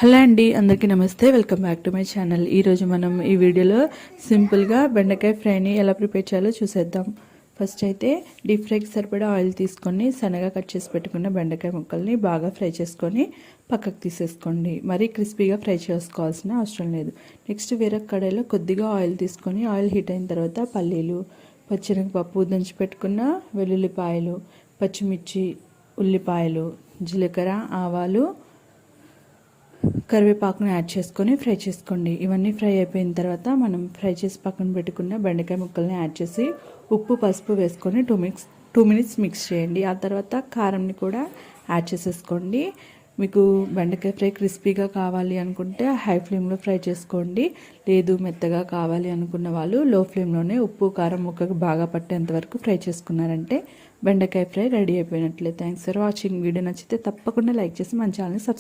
Hello అండి, అందరికీ నమస్తే. Welcome back to my channel. ఈరోజు మనం ఈ వీడియోలో సింపుల్గా బెండకాయ ఫ్రైని ఎలా ప్రిపేర్ చేయాలో చూసేద్దాం. ఫస్ట్ అయితే డీప్ ఫ్రైకి సరిపడా ఆయిల్ తీసుకొని సన్నగా కట్ చేసి పెట్టుకున్న బెండకాయ ముక్కల్ని బాగా ఫ్రై చేసుకొని పక్కకు తీసేసుకోండి. మరీ క్రిస్పీగా ఫ్రై చేసుకోవాల్సిన అవసరం లేదు. నెక్స్ట్ వేరొక కడాయిలో కొద్దిగా ఆయిల్ తీసుకొని ఆయిల్ హీట్ అయిన తర్వాత పల్లీలు, పచ్చిశనగపప్పు, దంచి పెట్టుకున్న వెల్లుల్లిపాయలు, పచ్చిమిర్చి, ఉల్లిపాయలు, జీలకర్ర, ఆవాలు, కరివేపాకును యాడ్ చేసుకొని ఫ్రై చేసుకోండి. ఇవన్నీ ఫ్రై అయిపోయిన తర్వాత మనం ఫ్రై చేసి పక్కన పెట్టుకున్న బెండకాయ ముక్కల్ని యాడ్ చేసి ఉప్పు, పసుపు వేసుకొని 2 మినిట్స్ మిక్స్ చేయండి. ఆ తర్వాత కారంని కూడా యాడ్ చేసేసుకోండి. మీకు బెండకాయ ఫ్రై క్రిస్పీగా కావాలి అనుకుంటే హై ఫ్లేమ్లో ఫ్రై చేసుకోండి. లేదు మెత్తగా కావాలి అనుకున్న వాళ్ళు లో ఫ్లేమ్లోనే ఉప్పు, కారం ముక్కకు బాగా పట్టేంత వరకు ఫ్రై చేసుకున్నారంటే బెండకాయ ఫ్రై రెడీ అయిపోయినట్లే. Thanks for watching. వీడియో నచ్చితే తప్పకుండా లైక్ చేసి మన ఛానల్ని సబ్స్క్రైబ్